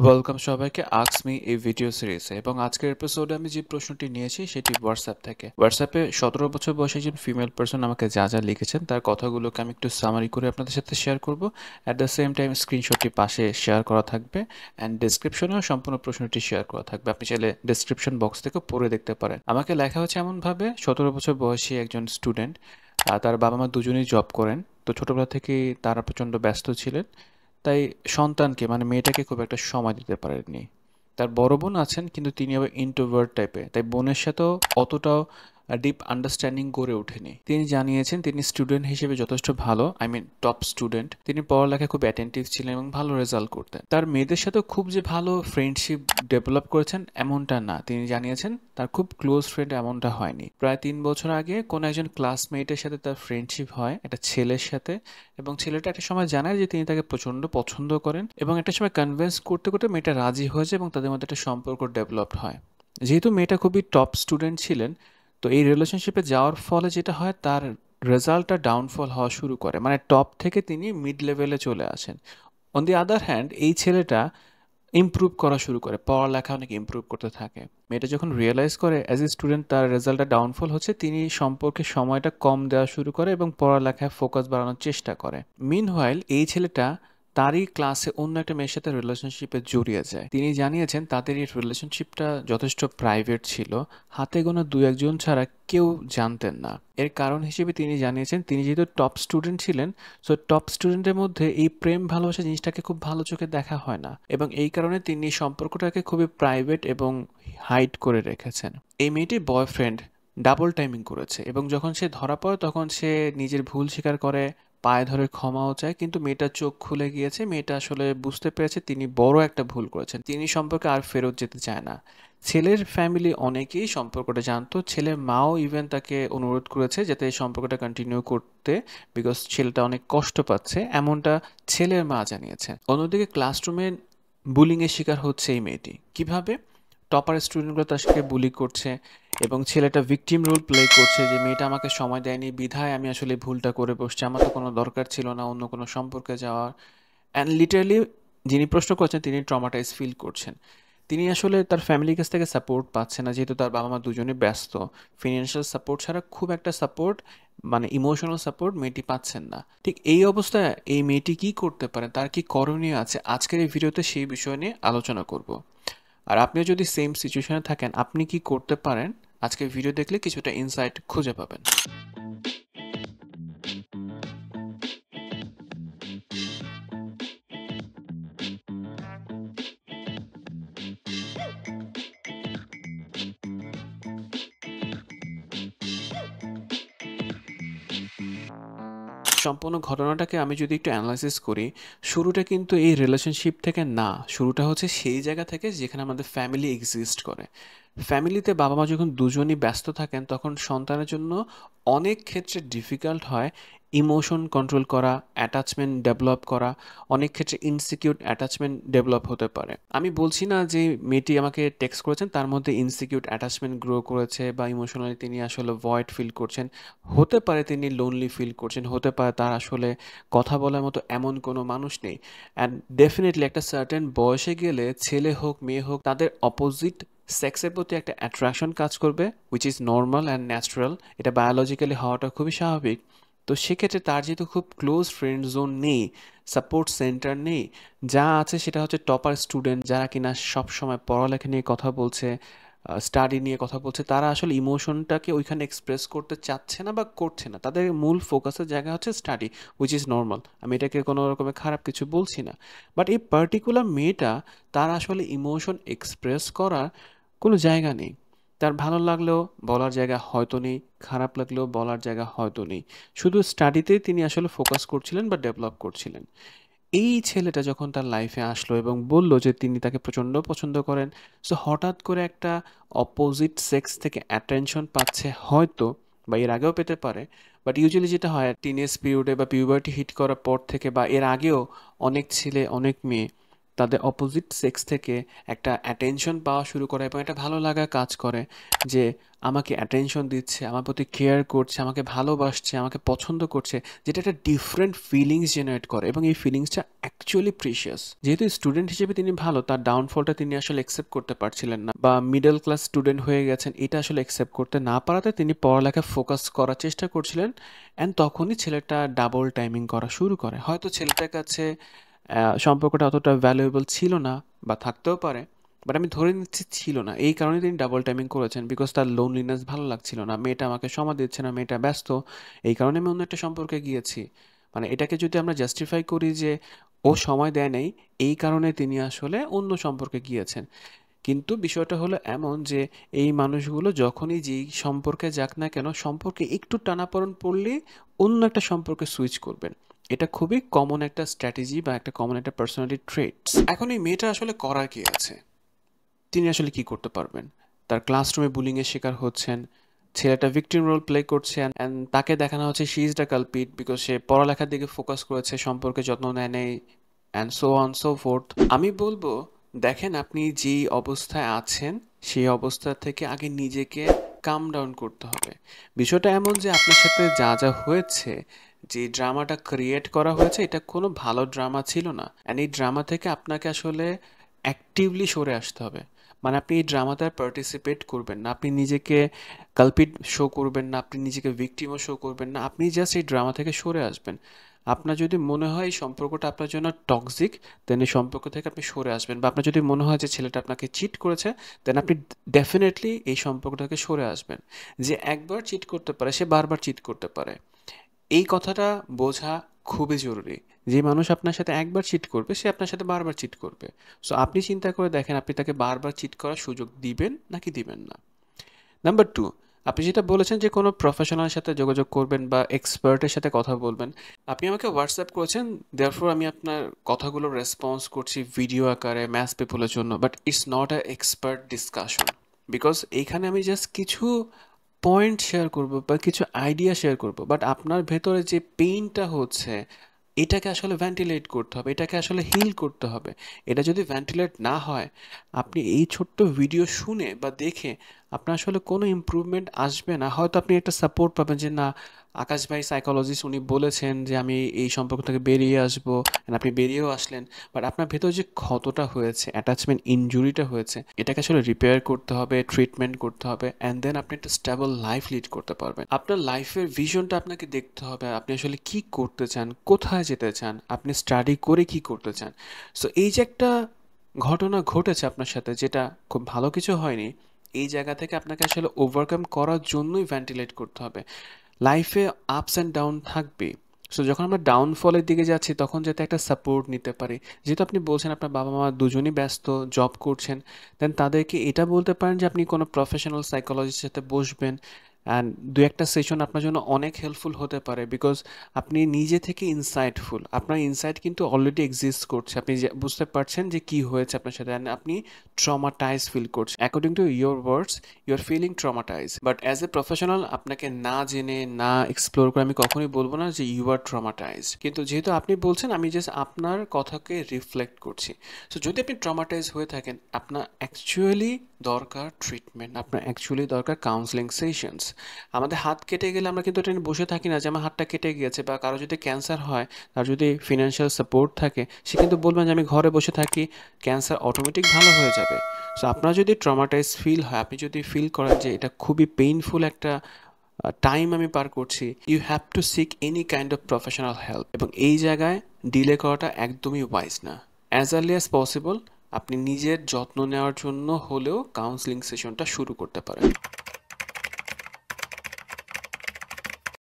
Welcome সবাইকে ask me এই video সিরিজে এবং আজকের এপিসোডে আমি যে প্রশ্নটি নিয়েছি সেটি হোয়াটসঅ্যাপ থেকে। হোয়াটসঅ্যাপে 17 বছর বয়সী একজন ফিমেল পার্সন আমাকে যা যা লিখেছেন তার কথাগুলোকে আমি একটু সামারি করে আপনাদের সাথে শেয়ার করব। অ্যাট দ্য সেম টাইম স্ক্রিনশটটি পাশে শেয়ার করা থাকবে অ্যান্ড ডিসক্রিপশনেও সম্পূর্ণ প্রশ্নটি শেয়ার করা থাকবে। আপনি চাইলে ডিসক্রিপশন বক্স থেকে পড়ে দেখতে পারেন। আমাকে লেখা হচ্ছে এমনভাবে: 17 বছর বয়সী একজন স্টুডেন্ট, তার বাবা মা দুজনেই জব করেন। তো ছোটবেলা থেকেই তারা প্রচণ্ড ব্যস্ত ছিলেন, তাই সন্তানকে মানে মেয়েটাকে খুব একটা সময় দিতে পারেননি। তার বড় বোন আছেন, কিন্তু তিনি আবার ইন্ট্রোভার্ট টাইপের, তাই বোনের সাথেও অতটাও ডিপ আন্ডারস্ট্যান্ডিং গড়ে ওঠেনি। তিনি জানিয়েছেন তিনি স্টুডেন্ট হিসেবে যথেষ্ট ভালো, আই মিন টপ স্টুডেন্ট। তিনি পড়ালেখায় খুব অ্যাটেন্টিভ ছিলেন এবং ভালো রেজাল্ট করতেন। তার মেয়েদের সাথেও খুব যে ভালো ফ্রেন্ডশিপ ডেভেলপ করেছেন এমনটা না। তিনি জানিয়েছেন তার খুব ক্লোজ ফ্রেন্ড এমনটা হয়নি। প্রায় 3 বছর আগে কোনো একজন ক্লাসমেটের সাথে তার ফ্রেন্ডশিপ হয়, একটা ছেলের সাথে, এবং ছেলেটা একটা সময় জানায় যে তিনি তাকে প্রচণ্ড পছন্দ করেন, এবং একটা সময় কনভিন্স করতে করতে মেয়েটা রাজি হয়ে যায় এবং তাদের মধ্যে একটা সম্পর্ক ডেভেলপড হয়। যেহেতু মেয়েটা খুবই টপ স্টুডেন্ট ছিলেন, তো এই রিলেশনশিপে যাওয়ার ফলে যেটা হয়, তার রেজাল্টটা ডাউনফল হওয়া শুরু করে, মানে টপ থেকে তিনি মিড লেভেলে চলে আসেন। অন দি আদার হ্যান্ড এই ছেলেটা ইমপ্রুভ করা শুরু করে, পড়ালেখা অনেক ইমপ্রুভ করতে থাকে। মেয়েটা যখন রিয়েলাইজ করে অ্যাজ এ স্টুডেন্ট তার রেজাল্টটা ডাউনফল হচ্ছে, তিনি সম্পর্কে সময়টা কম দেওয়া শুরু করে এবং পড়ালেখায় ফোকাস বাড়ানোর চেষ্টা করে। মিনহোয়াইল এই ছেলেটা তারই ক্লাসে অন্য একটা মেয়ের সাথে রিলেশনশিপে জড়িয়ে যায়। তিনি জানিয়েছেন তাদের এই রিলেশনশিপটা যথেষ্ট প্রাইভেট ছিল, হাতে গোনা দু একজন ছাড়া কেউ জানতেন না। এর কারণ হিসেবে তিনি জানিয়েছেন তিনি যেহেতু টপ স্টুডেন্ট ছিলেন, সো টপ স্টুডেন্টের মধ্যে এই প্রেম ভালোবাসা জিনিসটাকে খুব ভালো চোখে দেখা হয় না, এবং এই কারণে তিনি সম্পর্কটাকে খুবই প্রাইভেট এবং হাইড করে রেখেছেন। এই মেয়েটির বয়ফ্রেন্ড ডাবল টাইমিং করেছে, এবং যখন সে ধরা পড়ে তখন সে নিজের ভুল স্বীকার করে, পায়ে ধরে ক্ষমাও চায়, কিন্তু মেয়েটার চোখ খুলে গিয়েছে। মেয়েটা আসলে বুঝতে পেরেছে তিনি বড় একটা ভুল করেছেন, তিনি সম্পর্কে আর ফেরত যেতে চায় না। ছেলের ফ্যামিলি অনেকেই সম্পর্কটা জানতো, ছেলের মাও ইভেন তাকে অনুরোধ করেছে যাতে এই সম্পর্কটা কন্টিনিউ করতে, বিকজ ছেলেটা অনেক কষ্ট পাচ্ছে, এমনটা ছেলের মা জানিয়েছে। অন্যদিকে ক্লাসরুমে বুলিংয়ের শিকার হচ্ছে এই মেয়েটি। কিভাবে? টপার স্টুডেন্টগুলো তার সাথে বুলি করছে, এবং ছেলেটা ভিকটিম রোল প্লে করছে যে মেয়েটা আমাকে সময় দেয়নি বিধায় আমি আসলে ভুলটা করে বসছি, আমার তো কোনো দরকার ছিল না অন্য কোনো সম্পর্কে যাওয়ার। অ্যান্ড লিটারালি যিনি প্রশ্ন করছেন তিনি ট্রমাটাইজ ফিল করছেন। তিনি আসলে তার ফ্যামিলির কাছ থেকে সাপোর্ট পাচ্ছে না, যেহেতু তার বাবা মা দুজনেই ব্যস্ত। ফিনান্সিয়াল সাপোর্ট ছাড়া খুব একটা সাপোর্ট, মানে ইমোশনাল সাপোর্ট মেয়েটি পাচ্ছেন না। ঠিক এই অবস্থায় এই মেয়েটি কি করতে পারে, তার কি করণীয় আছে, আজকের এই ভিডিওতে সেই বিষয় নিয়ে আলোচনা করব। আর আপনিও যদি সেম সিচুয়েশনে থাকেন, আপনি কি করতে পারেন, আজকের ভিডিও দেখলে কিছুটা ইনসাইট খুঁজে পাবেন। সম্পূর্ণ ঘটনাটাকে আমি যদি একটু অ্যানালাইসিস করি, শুরুটা কিন্তু এই রিলেশনশিপ থেকে না, শুরুটা হচ্ছে সেই জায়গা থেকে যেখানে আমাদের ফ্যামিলি এক্সিস্ট করে। ফ্যামিলিতে বাবা মা যখন দুজনই ব্যস্ত থাকেন, তখন সন্তানের জন্য অনেক ক্ষেত্রে ডিফিকাল্ট হয় ইমোশন কন্ট্রোল করা, অ্যাটাচমেন্ট ডেভেলপ করা। অনেক ক্ষেত্রে ইনসিকিউর অ্যাটাচমেন্ট ডেভেলপ হতে পারে। আমি বলছি না যে মেয়েটি আমাকে টেক্সট করেছেন তার মধ্যে ইনসিকিউর অ্যাটাচমেন্ট গ্রো করেছে বা ইমোশনালি তিনি আসলে ভয়েড ফিল করছেন। হতে পারে তিনি লোনলি ফিল করছেন, হতে পারে তার আসলে কথা বলার মতো এমন কোনো মানুষ নেই। অ্যান্ড ডেফিনেটলি একটা সার্টেন বয়সে গেলে ছেলে হোক মেয়ে হোক, তাদের অপোজিট সেক্সের প্রতি একটা অ্যাট্রাকশন কাজ করবে, which is normal and natural. এটা বায়োলজিক্যালি হওয়াটা খুবই স্বাভাবিক। তো সেক্ষেত্রে তার যেহেতু খুব ক্লোজ ফ্রেন্ড জোন নেই, সাপোর্ট সেন্টার নেই, যা আছে সেটা হচ্ছে টপার স্টুডেন্ট যারা কিনা সবসময় পড়ালেখা নিয়ে কথা বলছে, স্টাডি নিয়ে কথা বলছে, তারা আসলে ইমোশনটাকে ওইখানে এক্সপ্রেস করতে চাচ্ছে না বা করছে না। তাদের মূল ফোকাসের জায়গা হচ্ছে স্টাডি, হুইচ ইজ নর্মাল। আমি এটাকে কোনো রকমের খারাপ কিছু বলছি না। বাট এই পার্টিকুলার মেয়েটা, তার আসলে ইমোশন এক্সপ্রেস করার কোনো জায়গা নেই। তার ভালো লাগলেও বলার জায়গা হয়তো নেই, খারাপ লাগলেও বলার জায়গা হয়তো নেই। শুধু স্টাডিতেই তিনি আসলে ফোকাস করছিলেন বা ডেভেলপ করছিলেন। এই ছেলেটা যখন তার লাইফে আসলো এবং বলল যে তিনি তাকে প্রচণ্ড পছন্দ করেন, সো হঠাৎ করে একটা অপোজিট সেক্স থেকে অ্যাটেনশন পাচ্ছে হয়তো, বা এর আগেও পেতে পারে। বাট ইউজুয়ালি যেটা হয় টিনেজ পিরিয়ডে বা পিউবার্টি হিট করার পর থেকে বা এর আগেও অনেক ছেলে অনেক মেয়ে তাদের অপোজিট সেক্স থেকে একটা অ্যাটেনশন পাওয়া শুরু করে এবং একটা ভালো লাগা কাজ করে যে আমাকে অ্যাটেনশন দিচ্ছে, আমার প্রতি কেয়ার করছে, আমাকে ভালোবাসছে, আমাকে পছন্দ করছে, যেটা একটা ডিফারেন্ট ফিলিংস জেনারেট করে এবং এই ফিলিংসটা অ্যাকচুয়ালি প্রিশিয়াস। যেহেতু স্টুডেন্ট হিসেবে তিনি ভালো, তার ডাউনফলটা তিনি আসলে অ্যাকসেপ্ট করতে পারছিলেন না, বা মিডল ক্লাস স্টুডেন্ট হয়ে গেছেন এটা আসলে অ্যাকসেপ্ট করতে না পারাতে তিনি পড়ালেখায় ফোকাস করার চেষ্টা করছিলেন। অ্যান্ড তখনই ছেলেটা ডাবল টাইমিং করা শুরু করে। হয়তো ছেলেটার কাছে সম্পর্কটা অতটা ভ্যালুয়েবল ছিল না, বা থাকতেও পারে, বাট আমি ধরে নিচ্ছি ছিল না। এই কারণে তিনি ডাবল টাইমিং করেছেন, বিকজ তার লোনলিনেস ভালো লাগছিল না, মেয়েটা আমাকে সময় দিচ্ছে না, মেয়েটা ব্যস্ত, এই কারণে আমি অন্য একটা সম্পর্কে গিয়েছি। মানে এটাকে যদি আমরা জাস্টিফাই করি যে ও সময় দেয় নাই, এই কারণে তিনি আসলে অন্য সম্পর্কে গিয়েছেন। কিন্তু বিষয়টা হলো এমন যে এই মানুষগুলো যখনই যেই সম্পর্কে যাক না কেন, সম্পর্কে একটু টানাপোড়েন পড়লে অন্য একটা সম্পর্কে সুইচ করবেন। এটা খুবই কমন একটা স্ট্র্যাটেজি বা একটা কমন একটা পার্সোনালিটি ট্রেটস। এখন এই মেয়েটা আসলে করার কি আছে? তিনি আসলে কি করতে পারবেন? তার ক্লাসরুমে বুলিংয়ের শিকার হচ্ছেন, ছেলেটা ভিকটিম রোল প্লে করছে, অ্যান্ড তাকে দেখানো হচ্ছে she is the culprit because সে পড়ালেখার দিকে ফোকাস করেছে, সম্পর্কে যত্ন নেয় নেই, and so on so forth. আমি বলবো, দেখেন আপনি যেই অবস্থায় আছেন সেই অবস্থা থেকে আগে নিজেকে কাম ডাউন করতে হবে। বিষয়টা এমন যে আপনার সাথে যা যা হয়েছে, যে ড্রামাটা ক্রিয়েট করা হয়েছে, এটা কোনো ভালো ড্রামা ছিল না, অ্যান্ড এই ড্রামা থেকে আপনাকে আসলে অ্যাক্টিভলি সরে আসতে হবে। মানে আপনি এই ড্রামাতে আর পার্টিসিপেট করবেন না, আপনি নিজেকে কালপিট শো করবেন না, আপনি নিজেকে ভিকটিমও শো করবেন না, আপনি জাস্ট এই ড্রামা থেকে সরে আসবেন। আপনার যদি মনে হয় এই সম্পর্কটা আপনার জন্য টক্সিক, দেন এই সম্পর্ক থেকে আপনি সরে আসবেন। বা আপনার যদি মনে হয় যে ছেলেটা আপনাকে চিট করেছে, দেন আপনি ডেফিনেটলি এই সম্পর্ক থেকে সরে আসবেন। যে একবার চিট করতে পারে সে বারবার চিট করতে পারে, এই কথাটা বোঝা খুবই জরুরি। যে মানুষ আপনার সাথে একবার চিট করবে সে আপনার সাথে বারবার চিট করবে। সো আপনি চিন্তা করে দেখেন আপনি তাকে বারবার চিট করার সুযোগ দিবেন নাকি দিবেন না। নাম্বার টু, আপনি যেটা বলেছেন যে কোনো প্রফেশনালের সাথে যোগাযোগ করবেন বা এক্সপার্টের সাথে কথা বলবেন, আপনি আমাকে হোয়াটসঅ্যাপ করেছেন, দেয়ারফর আমি আপনার কথাগুলো রেসপন্স করছি ভিডিও আকারে ম্যাথ পিপলের জন্য, but it's not a expert discussion. Because এইখানে আমি জাস্ট কিছু পয়েন্ট শেয়ার করব বা কিছু আইডিয়া শেয়ার করব, বাট আপনার ভেতরে যে পেইনটা হচ্ছে এটাকে আসলে ভেন্টিলেট করতে হবে, এটাকে আসলে হিল করতে হবে। এটা যদি ভেন্টিলেট না হয়, আপনি এই ছোট্ট ভিডিও শুনে বা দেখে আপনার আসলে কোনো ইমপ্রুভমেন্ট আসবে না। হয়তো আপনি একটা সাপোর্ট পাবেন যে না, আকাশ ভাই সাইকোলজিস্ট উনি বলেছেন যে আমি এই সম্পর্ক থেকে বেরিয়ে আসবো, and আপনি বেরিয়েও আসলেন। বাট আপনার ভেতর যে ক্ষতটা হয়েছে, অ্যাটাচমেন্ট ইনজুরিটা হয়েছে, এটাকে আসলে রিপেয়ার করতে হবে, ট্রিটমেন্ট করতে হবে, অ্যান্ড দেন আপনি একটা স্টেবল লাইফ লিড করতে পারবেন। আপনার লাইফের ভিশনটা আপনাকে দেখতে হবে, আপনি আসলে কি করতে চান, কোথায় যেতে চান, আপনি স্টাডি করে কি করতে চান। সো এই যে একটা ঘটনা ঘটেছে আপনার সাথে, যেটা খুব ভালো কিছু হয়নি, এই জায়গা থেকে আপনাকে আসলে ওভারকাম করার জন্যই ভেন্টিলেট করতে হবে। লাইফে আপস অ্যান্ড ডাউন থাকবে। সো যখন আমরা ডাউনফলের দিকে যাচ্ছি তখন যাতে একটা সাপোর্ট নিতে পারি। যেহেতু আপনি বলছেন আপনার বাবা মা দুজনই ব্যস্ত, জব করছেন, দেন তাদেরকে এটা বলতে পারেন যে আপনি কোনো প্রফেশনাল সাইকোলজিস্টের সাথে বসবেন, অ্যান্ড দু একটা সেশন আপনার জন্য অনেক হেল্পফুল হতে পারে। বিকজ আপনি নিজে থেকে ইনসাইটফুল, আপনার ইনসাইট কিন্তু অলরেডি এক্সিস্ট করছে, আপনি বুঝতে পারছেন যে কি হয়েছে আপনার সাথে, অ্যান্ড আপনি ট্রমাটাইজ ফিল করছেন। According to your words you are feeling traumatise, but as a professional আপনাকে না জেনে না এক্সপ্লোর করে আমি কখনোই বলবো না যে ইউ আর ট্রমাটাইজ। কিন্তু যেহেতু আপনি বলছেন, আমি জাস্ট আপনার কথাকে রিফ্লেক্ট করছি। সো যদি আপনি ট্রমাটাইজ হয়ে থাকেন, আপনার অ্যাকচুয়ালি দরকার ট্রিটমেন্ট, আপনার অ্যাকচুয়ালি দরকার কাউন্সেলিং সেশনস। আমাদের হাত কেটে গেলে আমরা কিন্তু এটা নিয়ে বসে থাকি না যে আমার হাতটা কেটে গিয়েছে, বা কারো যদি ক্যান্সার হয়, তার যদি ফিনান্সিয়াল সাপোর্ট থাকে, সে কিন্তু বলবেন যে আমি ঘরে বসে থাকি, ক্যান্সার অটোমেটিক ভালো হয়ে যাবে। সো আপনার যদি ট্রমাটাইজ ফিল হয়, আপনি যদি ফিল করেন যে এটা খুবই পেইনফুল একটা টাইম আমি পার করছি, you have to seek any kind of professional help. এবং এই জায়গায় ডিলে করাটা একদমই ওয়াইজ না। অ্যাজ আর্লি অ্যাজ পসিবল আপনি নিজের যত্ন নেওয়ার জন্য হলেও কাউন্সেলিং সেশনটা শুরু করতে পারেন।